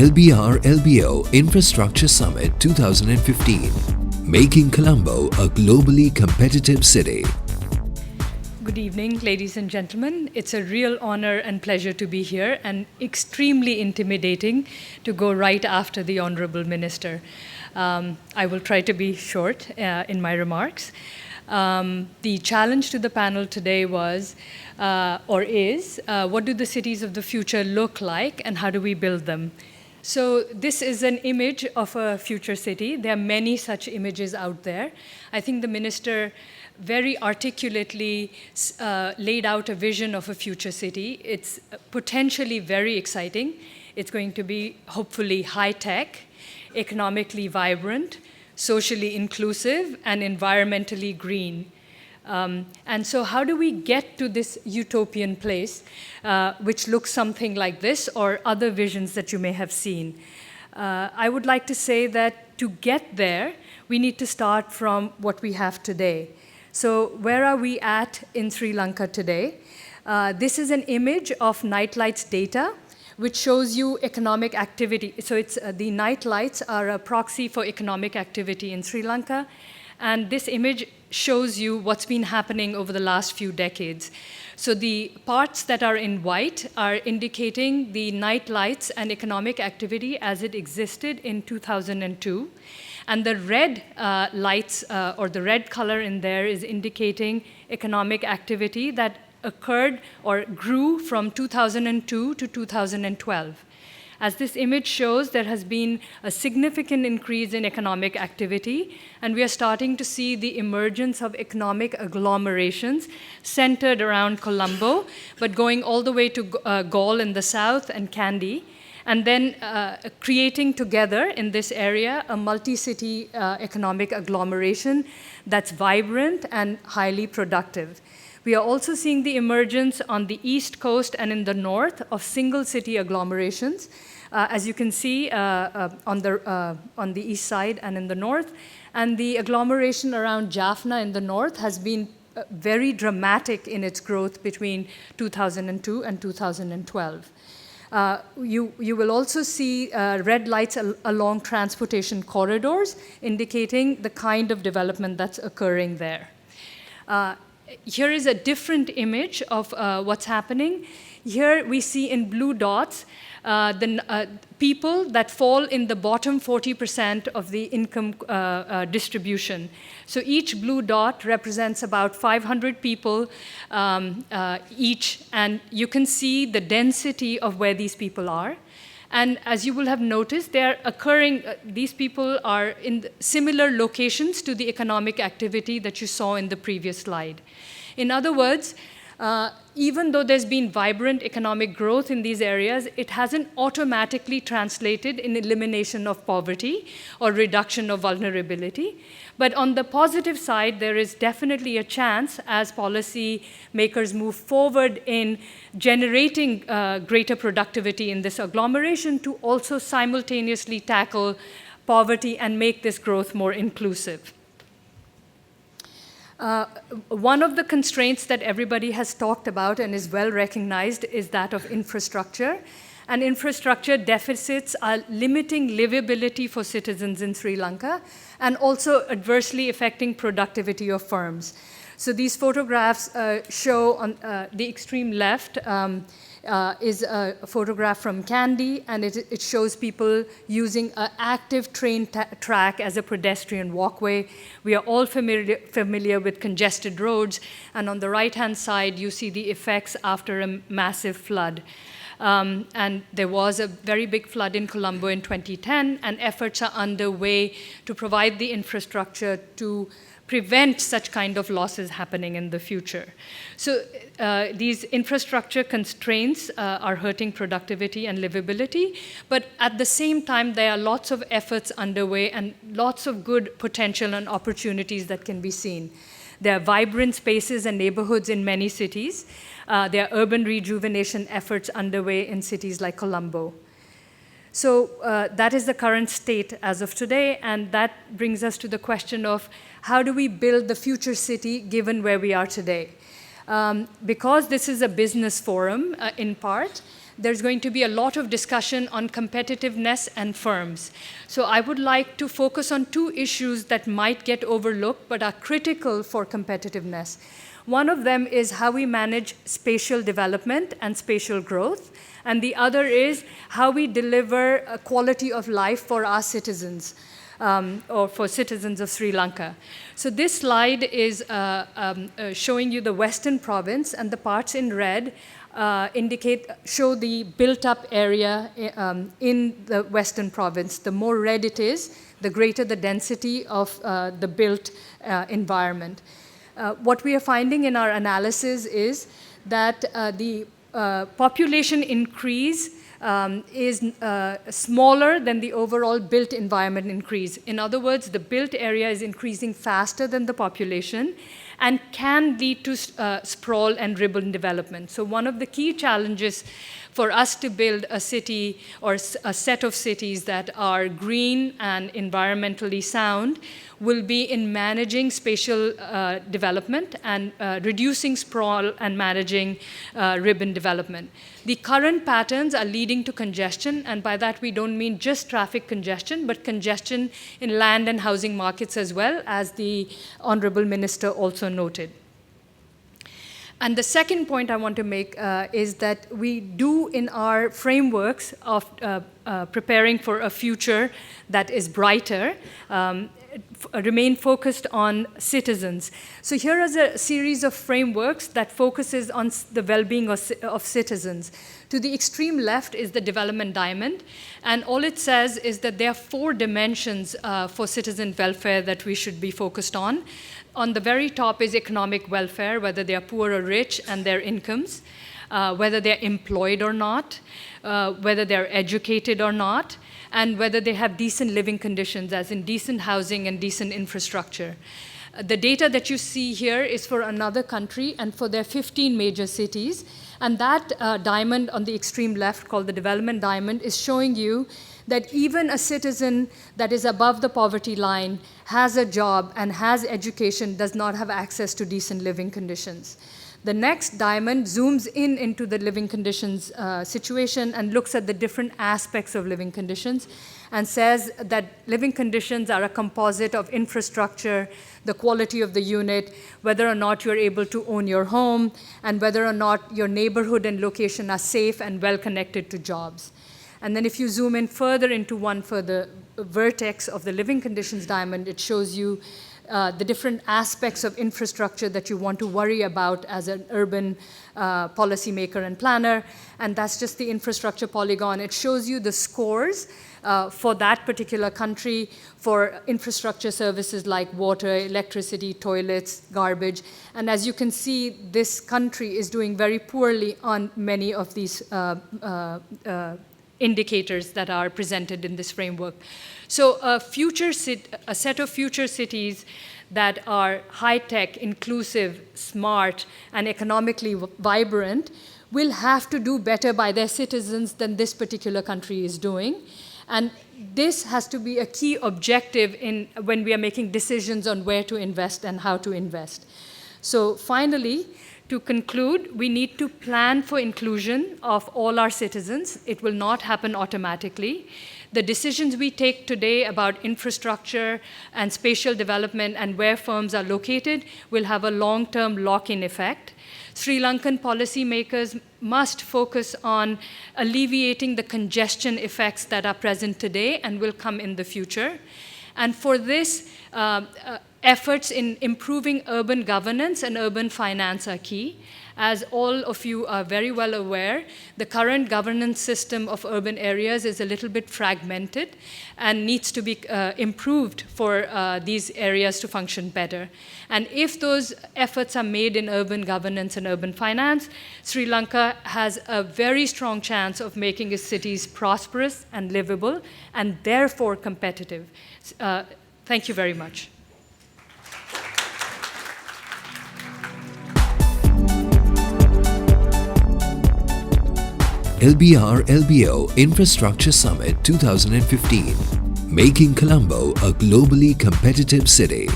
LBR LBO Infrastructure Summit 2015, making Colombo a globally competitive city. Good evening, ladies and gentlemen. It's a real honor and pleasure to be here, and extremely intimidating to go right after the Honorable Minister. I will try to be short in my remarks. The challenge to the panel today was, what do the cities of the future look like and how do we build them? So this is an image of a future city. There are many such images out there. I think the minister very articulately laid out a vision of a future city. It's potentially very exciting. It's going to be hopefully high-tech, economically vibrant, socially inclusive, and environmentally green. And so how do we get to this utopian place, which looks something like this, or other visions that you may have seen? I would like to say that to get there, we need to start from what we have today. So where are we at in Sri Lanka today? This is an image of nightlights data, which shows you economic activity. So it's, the night lights are a proxy for economic activity in Sri Lanka. And this image shows you what's been happening over the last few decades. So the parts that are in white are indicating the night lights and economic activity as it existed in 2002. And the red lights, or the red color in there, is indicating economic activity that occurred or grew from 2002 to 2012. As this image shows, there has been a significant increase in economic activity, and we are starting to see the emergence of economic agglomerations centered around Colombo, but going all the way to Galle in the south and Kandy, and then creating together in this area a multi-city economic agglomeration that's vibrant and highly productive. We are also seeing the emergence on the east coast and in the north of single city agglomerations, as you can see on the east side and in the north. And the agglomeration around Jaffna in the north has been very dramatic in its growth between 2002 and 2012. You will also see red lights along transportation corridors, indicating the kind of development that's occurring there. Here is a different image of what's happening. Here we see in blue dots the people that fall in the bottom 40% of the income distribution. So each blue dot represents about 500 people each, and you can see the density of where these people are. And as you will have noticed, they're occurring, these people are in similar locations to the economic activity that you saw in the previous slide. In other words, even though there's been vibrant economic growth in these areas, it hasn't automatically translated in elimination of poverty or reduction of vulnerability. But on the positive side, there is definitely a chance as policy makers move forward in generating greater productivity in this agglomeration to also simultaneously tackle poverty and make this growth more inclusive. One of the constraints that everybody has talked about and is well recognized is that of infrastructure. And infrastructure deficits are limiting livability for citizens in Sri Lanka and also adversely affecting productivity of firms. So these photographs show on the extreme left is a photograph from Kandy, and it shows people using an active train track as a pedestrian walkway. We are all familiar with congested roads, and on the right-hand side, you see the effects after a massive flood. And there was a very big flood in Colombo in 2010, and efforts are underway to provide the infrastructure to prevent such kind of losses happening in the future. So these infrastructure constraints are hurting productivity and livability, but at the same time, there are lots of efforts underway and lots of good potential and opportunities that can be seen. There are vibrant spaces and neighborhoods in many cities. There are urban rejuvenation efforts underway in cities like Colombo. So that is the current state as of today, and that brings us to the question of how do we build the future city given where we are today? Because this is a business forum in part, there's going to be a lot of discussion on competitiveness and firms. So I would like to focus on two issues that might get overlooked but are critical for competitiveness. One of them is how we manage spatial development and spatial growth, and the other is how we deliver a quality of life for our citizens, or for citizens of Sri Lanka. So this slide is showing you the Western province, and the parts in red show the built-up area in the Western province. The more red it is, the greater the density of the built environment. What we are finding in our analysis is that the population increase is smaller than the overall built environment increase. In other words, the built area is increasing faster than the population and can lead to sprawl and ribbon development. So one of the key challenges for us to build a city or a set of cities that are green and environmentally sound will be in managing spatial development and reducing sprawl and managing ribbon development. The current patterns are leading to congestion, and by that we don't mean just traffic congestion, but congestion in land and housing markets as well, as the Honorable Minister also noted. And the second point I want to make is that we do in our frameworks of preparing for a future that is brighter, remain focused on citizens. So here is a series of frameworks that focuses on the well-being of citizens. To the extreme left is the development diamond, and all it says is that there are 4 dimensions for citizen welfare that we should be focused on. On the very top is economic welfare, whether they are poor or rich, and their incomes, whether they're employed or not, whether they're educated or not, and whether they have decent living conditions, as in decent housing and decent infrastructure. The data that you see here is for another country and for their 15 major cities. And that diamond on the extreme left, called the development diamond, is showing you that even a citizen that is above the poverty line, has a job and has education, does not have access to decent living conditions. The next diamond zooms into the living conditions situation and looks at the different aspects of living conditions and says that living conditions are a composite of infrastructure, the quality of the unit, whether or not you're able to own your home, and whether or not your neighborhood and location are safe and well connected to jobs. And then if you zoom in further into one further vertex of the living conditions diamond, it shows you the different aspects of infrastructure that you want to worry about as an urban policymaker and planner. And that's just the infrastructure polygon. It shows you the scores for that particular country for infrastructure services like water, electricity, toilets, garbage. And as you can see, this country is doing very poorly on many of these indicators that are presented in this framework. So a set of future cities that are high-tech, inclusive, smart, and economically vibrant will have to do better by their citizens than this particular country is doing. And this has to be a key objective when we are making decisions on where to invest and how to invest. So finally, to conclude, we need to plan for inclusion of all our citizens. It will not happen automatically. The decisions we take today about infrastructure and spatial development and where firms are located will have a long-term lock-in effect. Sri Lankan policymakers must focus on alleviating the congestion effects that are present today and will come in the future. And for this, efforts in improving urban governance and urban finance are key. As all of you are very well aware, the current governance system of urban areas is a little bit fragmented and needs to be improved for these areas to function better. And if those efforts are made in urban governance and urban finance, Sri Lanka has a very strong chance of making its cities prosperous and livable and therefore competitive. Thank you very much. LBR LBO Infrastructure Summit 2015, Making Colombo a Globally Competitive City.